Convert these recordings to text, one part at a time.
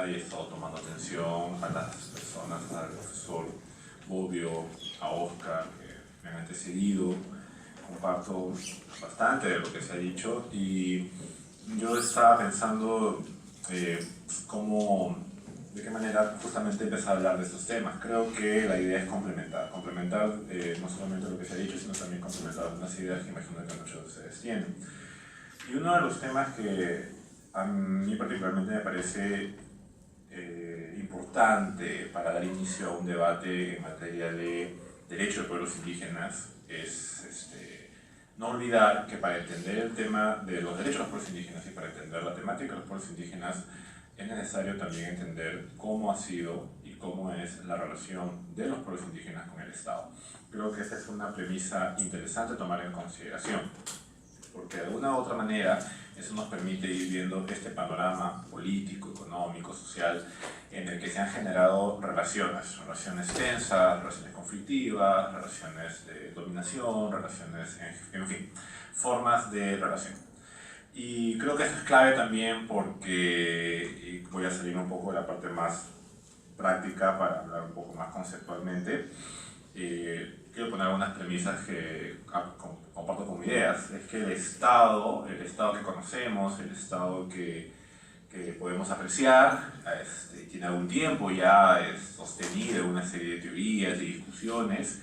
y he estado tomando atención a las personas, al profesor Bobbio, a Oscar, que me han antecedido. Comparto bastante de lo que se ha dicho y yo estaba pensando de qué manera justamente empezar a hablar de estos temas. Creo que la idea es complementar no solamente lo que se ha dicho, sino también complementar algunas ideas que imagino que muchos de ustedes tienen. Y uno de los temas que a mí particularmente me parece importante para dar inicio a un debate en materia de derechos de pueblos indígenas es no olvidar que para entender el tema de los derechos de los pueblos indígenas y para entender la temática de los pueblos indígenas es necesario también entender cómo ha sido y cómo es la relación de los pueblos indígenas con el Estado. Creo que esa es una premisa interesante tomar en consideración, porque de alguna u otra manera eso nos permite ir viendo este panorama político, económico, social, en el que se han generado relaciones tensas, relaciones conflictivas, relaciones de dominación, en fin, formas de relación. Y creo que esto es clave también porque, y voy a salir un poco de la parte más práctica para hablar un poco más conceptualmente, quiero poner algunas premisas que comparto como ideas. Es que el Estado que conocemos, el Estado que podemos apreciar, tiene algún tiempo ya sostenido en una serie de teorías y discusiones,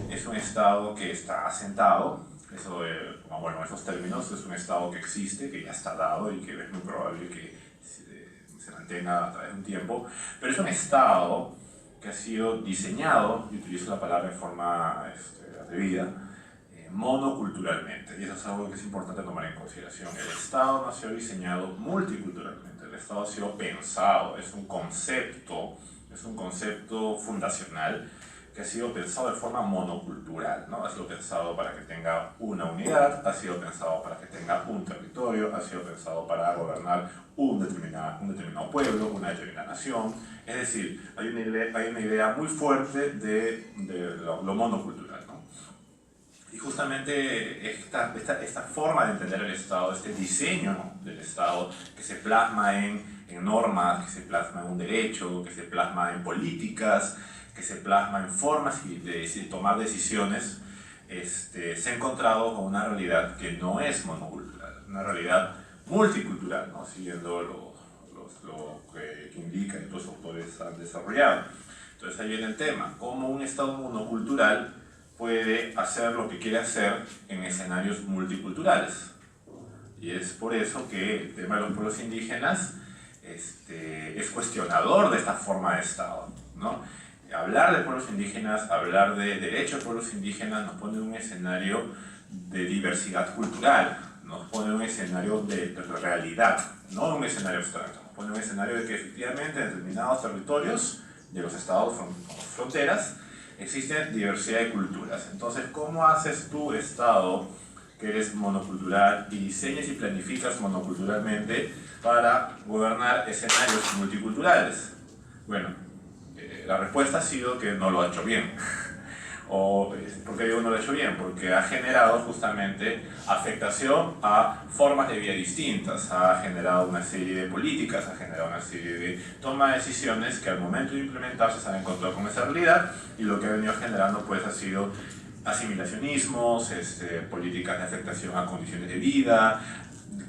es un Estado que está asentado. Eso, bueno, esos términos, es un Estado que existe, que ya está dado y que es muy probable que se mantenga a través de un tiempo, pero es un Estado que ha sido diseñado, y utilizo la palabra de forma atrevida, monoculturalmente, y eso es algo que es importante tomar en consideración. El Estado no ha sido diseñado multiculturalmente, el Estado ha sido pensado, es un concepto fundacional que ha sido pensado de forma monocultural, ¿no? Ha sido pensado para que tenga una unidad, ha sido pensado para que tenga un territorio, ha sido pensado para gobernar un determinado pueblo, una determinada nación. Es decir, hay una idea muy fuerte de lo monocultural, ¿no? Y justamente esta forma de entender el Estado, este diseño del Estado que se plasma en normas, que se plasma en un derecho, que se plasma en políticas, que se plasma en formas de tomar decisiones, se ha encontrado con una realidad que no es monocultural, una realidad multicultural, ¿no? Siguiendo lo que indica y los autores han desarrollado. Entonces ahí viene el tema, cómo un Estado monocultural puede hacer lo que quiere hacer en escenarios multiculturales. Y es por eso que el tema de los pueblos indígenas es cuestionador de esta forma de Estado, ¿no? Hablar de pueblos indígenas, hablar de derechos de pueblos indígenas nos pone en un escenario de diversidad cultural, nos pone en un escenario de realidad, no en un escenario abstracto, nos pone en un escenario de que efectivamente en determinados territorios de los estados fronteras existen diversidad de culturas. Entonces, ¿cómo haces tu Estado que eres monocultural y diseñas y planificas monoculturalmente para gobernar escenarios multiculturales? Bueno, la respuesta ha sido que no lo ha hecho bien. ¿Por qué digo no lo ha hecho bien? Porque ha generado justamente afectación a formas de vida distintas, ha generado una serie de políticas, ha generado una serie de toma de decisiones que al momento de implementarse se han encontrado con esa realidad, y lo que ha venido generando pues ha sido asimilacionismos, políticas de afectación a condiciones de vida,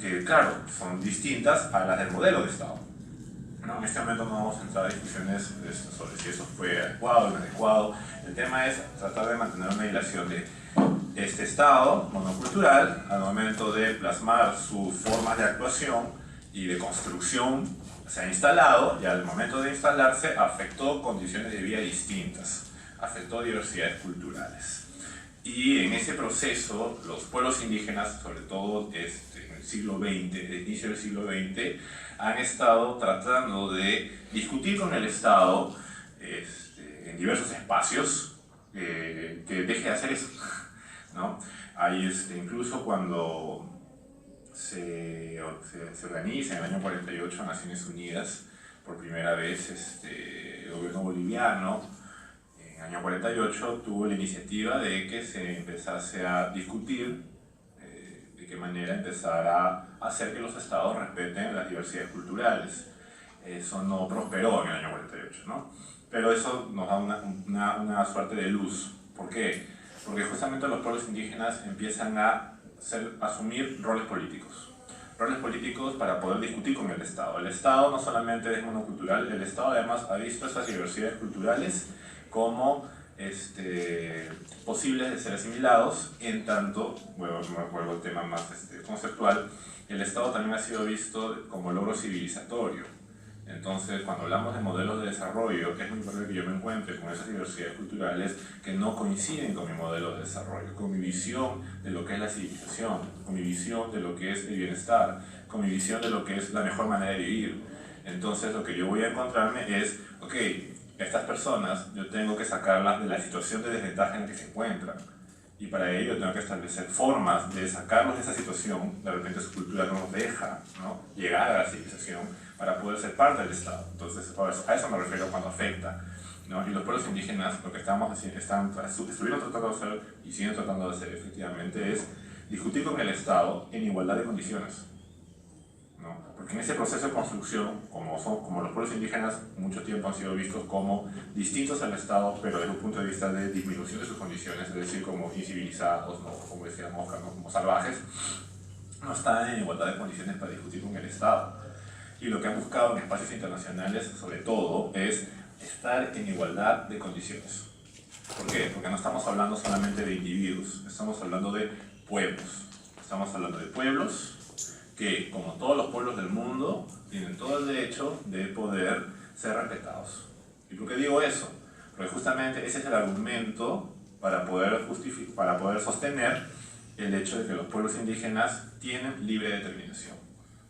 que claro, son distintas a las del modelo de Estado. No, en este momento no vamos a entrar a discusiones sobre si eso fue adecuado o inadecuado. El tema es tratar de mantener una relación de este Estado monocultural al momento de plasmar sus formas de actuación y de construcción. Se ha instalado y al momento de instalarse afectó condiciones de vida distintas, afectó diversidades culturales. Y en ese proceso los pueblos indígenas, sobre todo en el siglo XX, el inicio del siglo XX, han estado tratando de discutir con el Estado en diversos espacios que deje de hacer eso, ¿no? Hay incluso cuando se organiza en el año 48 Naciones Unidas, por primera vez el gobierno boliviano, en el año 48, tuvo la iniciativa de que se empezase a discutir de qué manera empezar a hacer que los estados respeten las diversidades culturales. eso no prosperó en el año 48, ¿no? Pero eso nos da una suerte de luz. ¿Por qué? Porque justamente los pueblos indígenas empiezan a asumir roles políticos. Roles políticos para poder discutir con el Estado. El Estado no solamente es monocultural, el Estado además ha visto esas diversidades culturales como posibles de ser asimilados, en tanto, bueno, me acuerdo el tema más conceptual, el Estado también ha sido visto como logro civilizatorio. Entonces, cuando hablamos de modelos de desarrollo, es muy probable que yo me encuentre con esas diversidades culturales que no coinciden con mi modelo de desarrollo, con mi visión de lo que es la civilización, con mi visión de lo que es el bienestar, con mi visión de lo que es la mejor manera de vivir. Entonces, lo que yo voy a encontrarme es, ok, estas personas yo tengo que sacarlas de la situación de desventaja en la que se encuentran. Y para ello tengo que establecer formas de sacarlos de esa situación, de repente su cultura no nos deja, ¿no?, llegar a la civilización para poder ser parte del Estado. Entonces, a eso me refiero cuando afecta, ¿no? Y los pueblos indígenas lo que estuvieron tratando de hacer y siguen tratando de hacer efectivamente es discutir con el Estado en igualdad de condiciones, ¿no? Porque en ese proceso de construcción, como los pueblos indígenas mucho tiempo han sido vistos como distintos al Estado, pero desde un punto de vista de disminución de sus condiciones, es decir, como incivilizados, ¿no?, como decíamos, ¿no?, como salvajes, no están en igualdad de condiciones para discutir con el Estado. Y lo que han buscado en espacios internacionales, sobre todo, es estar en igualdad de condiciones. ¿Por qué? Porque no estamos hablando solamente de individuos, estamos hablando de pueblos. Estamos hablando de pueblos que, como todos los pueblos del mundo, tienen todo el derecho de poder ser respetados. ¿Y por qué digo eso? Porque justamente ese es el argumento para poder sostener el hecho de que los pueblos indígenas tienen libre determinación.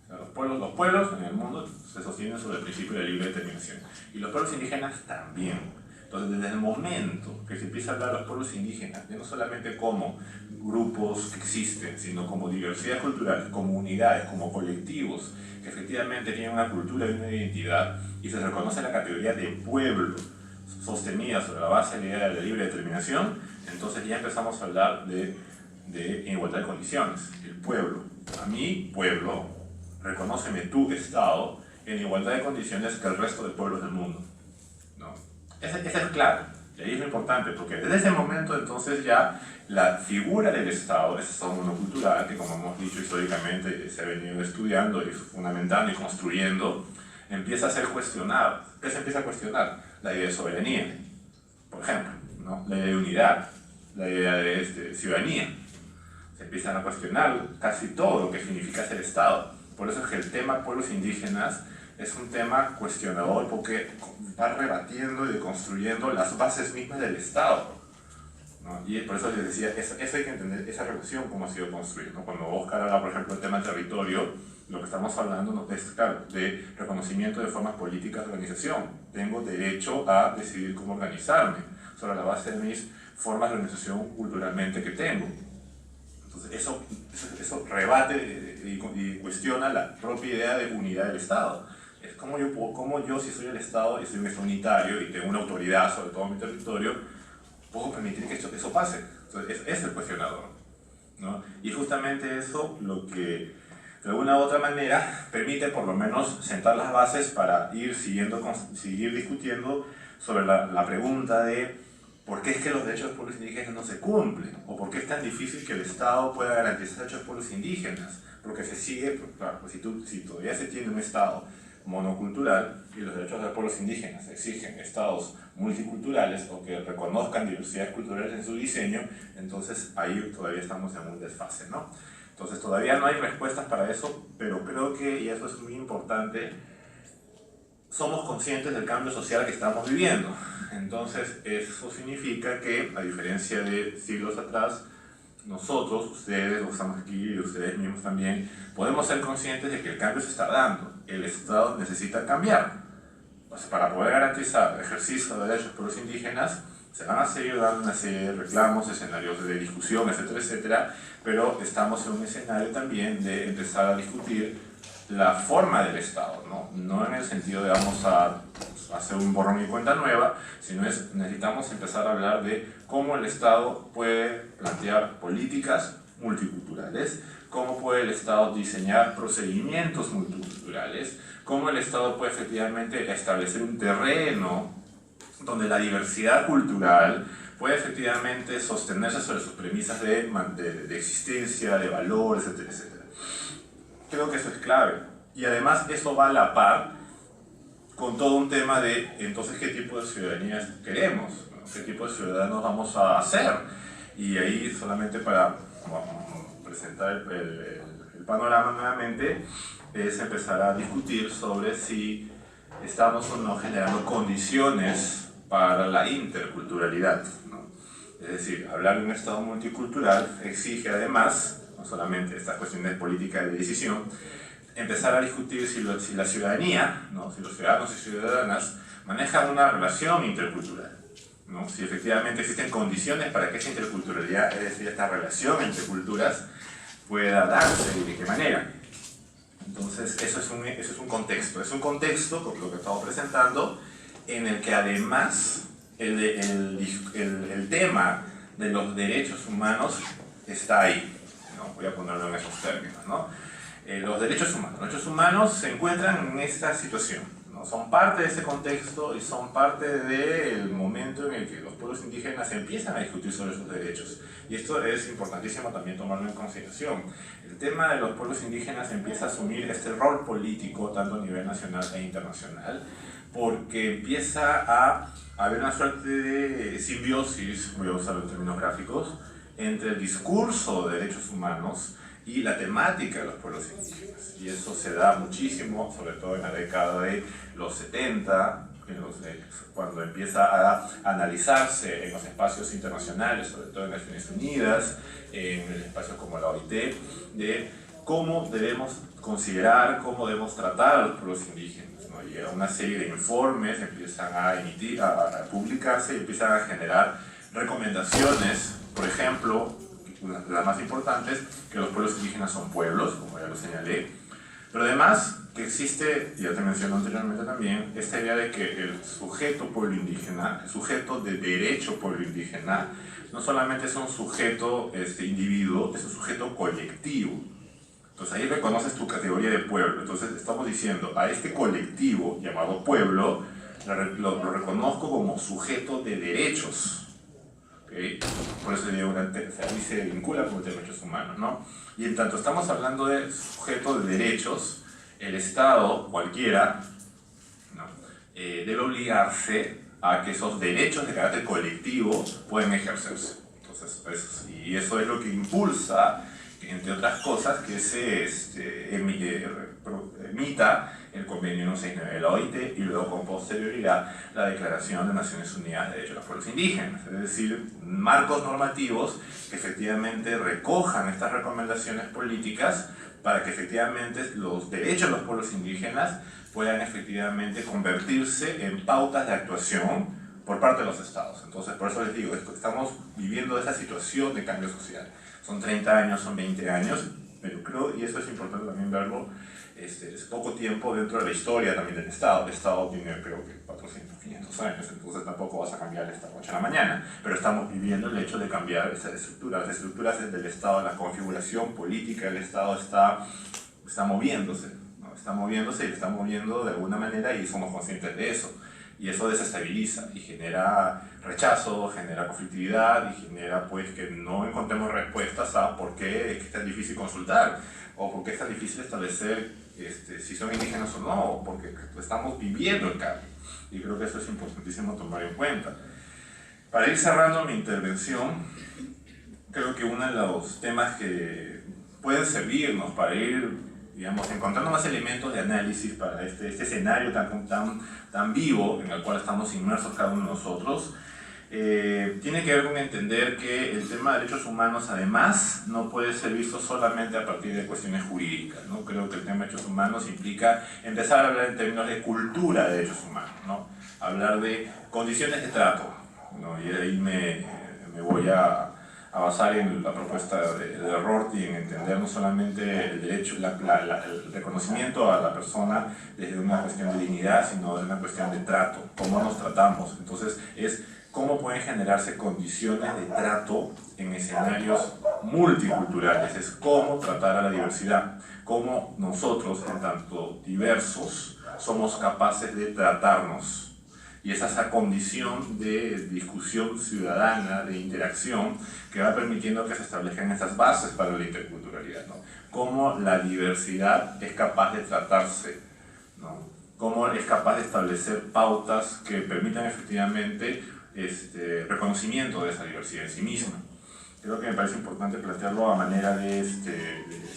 O sea, los pueblos en el mundo se sostienen sobre el principio de libre determinación. Y los pueblos indígenas también. Entonces, desde el momento que se empieza a hablar de los pueblos indígenas, ya no solamente como grupos que existen, sino como diversidad cultural, como unidades, como colectivos, que efectivamente tienen una cultura y una identidad, y se reconoce la categoría de pueblo, sostenida sobre la base de la idea de la libre determinación, entonces ya empezamos a hablar de igualdad de condiciones. El pueblo, a mi pueblo, reconóceme tu Estado en igualdad de condiciones que el resto de pueblos del mundo, ¿no? Esa es claro, y ahí es lo importante, porque desde ese momento entonces ya la figura del Estado, ese Estado monocultural, que como hemos dicho históricamente se ha venido estudiando y fundamentando y construyendo, empieza a ser cuestionado. ¿Qué se empieza a cuestionar? La idea de soberanía, por ejemplo, ¿no?, la idea de unidad, la idea de ciudadanía. Se empiezan a cuestionar casi todo lo que significa ser Estado. Por eso es que el tema pueblos indígenas es un tema cuestionador, porque va rebatiendo y deconstruyendo las bases mismas del Estado, ¿no? Y por eso les decía, eso hay que entender, esa relación cómo ha sido construida, ¿no? Cuando Oscar habla, por ejemplo, del tema del territorio, lo que estamos hablando no es, claro, de reconocimiento de formas políticas de organización. Tengo derecho a decidir cómo organizarme sobre la base de mis formas de organización culturalmente que tengo. Entonces, eso rebate y cuestiona la propia idea de unidad del Estado. Es como yo, si soy el Estado y soy un Estado unitario y tengo una autoridad sobre todo mi territorio, puedo permitir que eso pase. Entonces, es el cuestionador, ¿no? Y justamente eso lo que, de alguna u otra manera, permite por lo menos sentar las bases para seguir discutiendo sobre la pregunta de ¿por qué es que los derechos de los pueblos indígenas no se cumplen? ¿O por qué es tan difícil que el Estado pueda garantizar los derechos de los pueblos indígenas? Porque se sigue, claro, pues si todavía se tiene un Estado monocultural y los derechos de los pueblos indígenas exigen estados multiculturales o que reconozcan diversidades culturales en su diseño, entonces ahí todavía estamos en un desfase, ¿no? Entonces todavía no hay respuestas para eso, pero creo que, y eso es muy importante, somos conscientes del cambio social que estamos viviendo. Entonces eso significa que, a diferencia de siglos atrás, nosotros, ustedes, los que estamos aquí y ustedes mismos también, podemos ser conscientes de que el cambio se está dando. El Estado necesita cambiar. O sea, para poder garantizar el ejercicio de derechos de pueblos indígenas, se van a seguir dando una serie de reclamos, escenarios de discusión, etcétera, etcétera, pero estamos en un escenario también de empezar a discutir la forma del Estado, no en el sentido de vamos a hacer un borrón y cuenta nueva, sino necesitamos empezar a hablar de cómo el Estado puede plantear políticas multiculturales, cómo puede el Estado diseñar procedimientos multiculturales, cómo el Estado puede efectivamente establecer un terreno donde la diversidad cultural puede efectivamente sostenerse sobre sus premisas de existencia, de valores, etcétera, etcétera. Creo que eso es clave. Y además eso va a la par con todo un tema de, entonces, ¿qué tipo de ciudadanía queremos? ¿Qué tipo de ciudadanos vamos a ser? Y ahí, solamente para presentar el panorama nuevamente, es empezar a discutir sobre si estamos o no generando condiciones para la interculturalidad, ¿no? Es decir, hablar de un Estado multicultural exige además, no solamente estas cuestiones políticas de decisión, empezar a discutir si la ciudadanía, ¿no? Si los ciudadanos y ciudadanas manejan una relación intercultural, ¿no? Si efectivamente existen condiciones para que esa interculturalidad, es decir, esta relación entre culturas, pueda darse y de qué manera. Entonces, eso es un contexto. Es un contexto, como lo que estamos presentando, en el que además el tema de los derechos humanos está ahí, ¿no? Voy a ponerlo en esos términos, ¿no? Los derechos humanos se encuentran en esta situación, ¿no? Son parte de ese contexto y son parte del momento en el que los pueblos indígenas empiezan a discutir sobre sus derechos. Y esto es importantísimo también tomarlo en consideración. El tema de los pueblos indígenas empieza a asumir este rol político tanto a nivel nacional e internacional, porque empieza a haber una suerte de simbiosis, voy a usar los términos gráficos, entre el discurso de derechos humanos y la temática de los pueblos indígenas. Y eso se da muchísimo, sobre todo en la década de los 70, cuando empieza a analizarse en los espacios internacionales, sobre todo en Naciones Unidas, en el espacio como la OIT, de cómo debemos considerar, cómo debemos tratar a los pueblos indígenas, ¿no? Y una serie de informes empiezan a publicarse y empiezan a generar recomendaciones, por ejemplo, una de las más importantes, que los pueblos indígenas son pueblos, como ya lo señalé, pero además que existe, ya te mencioné anteriormente también, esta idea de que el sujeto pueblo indígena, el sujeto de derecho pueblo indígena, no solamente es un sujeto individuo, es un sujeto colectivo. Entonces ahí reconoces tu categoría de pueblo. Entonces estamos diciendo, a este colectivo llamado pueblo, lo reconozco como sujeto de derechos. ¿Okay? Por eso ahí se vincula con los derechos humanos, ¿no? Y en tanto estamos hablando de sujeto de derechos, el Estado, cualquiera, ¿no? Debe obligarse a que esos derechos de carácter colectivo puedan ejercerse. Entonces, y eso es lo que impulsa, entre otras cosas, que se emita el convenio 169 de la OIT y luego con posterioridad la Declaración de Naciones Unidas de Derechos de los Pueblos Indígenas, es decir, marcos normativos que efectivamente recojan estas recomendaciones políticas para que efectivamente los derechos de los pueblos indígenas puedan efectivamente convertirse en pautas de actuación por parte de los estados. Entonces, por eso les digo, estamos viviendo esa situación de cambio social. Son 30 años, son 20 años, pero creo, y eso es importante también verlo, es poco tiempo dentro de la historia también del Estado. El Estado tiene, creo que 400, 500 años, entonces tampoco vas a cambiar esta noche a la mañana, pero estamos viviendo el hecho de cambiar esas estructuras. Las estructuras del Estado, la configuración política del Estado está moviéndose, ¿no? Está moviéndose y está moviendo de alguna manera y somos conscientes de eso. Y eso desestabiliza y genera rechazo, genera conflictividad y genera pues que no encontremos respuestas a por qué es tan difícil consultar o por qué es tan difícil establecer si son indígenas o no, porque estamos viviendo el cambio. Y creo que eso es importantísimo tomar en cuenta. Para ir cerrando mi intervención, creo que uno de los temas que pueden servirnos para ir, digamos, encontrando más elementos de análisis para este escenario tan vivo en el cual estamos inmersos cada uno de nosotros, tiene que ver con entender que el tema de derechos humanos además no puede ser visto solamente a partir de cuestiones jurídicas, ¿no? Creo que el tema de derechos humanos implica empezar a hablar en términos de cultura de derechos humanos, ¿no? Hablar de condiciones de trato, ¿no? Y ahí me voy a basar en la propuesta de Rorty, en entender no solamente el derecho, el reconocimiento a la persona desde una cuestión de dignidad, sino de una cuestión de trato, cómo nos tratamos. Entonces es cómo pueden generarse condiciones de trato en escenarios multiculturales, es cómo tratar a la diversidad, cómo nosotros, en tanto diversos, somos capaces de tratarnos. Y es esa condición de discusión ciudadana, de interacción, que va permitiendo que se establezcan estas bases para la interculturalidad, ¿no? Cómo la diversidad es capaz de tratarse, ¿no? Cómo es capaz de establecer pautas que permitan efectivamente reconocimiento de esa diversidad en sí misma. Creo que me parece importante plantearlo a manera de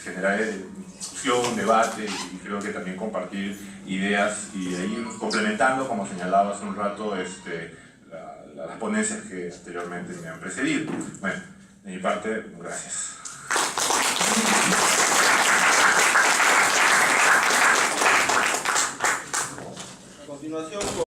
generar discusión, debate, y creo que también compartir ideas y de ir complementando, como señalaba hace un rato, las ponencias que anteriormente me han precedido. Bueno, de mi parte, gracias. A continuación,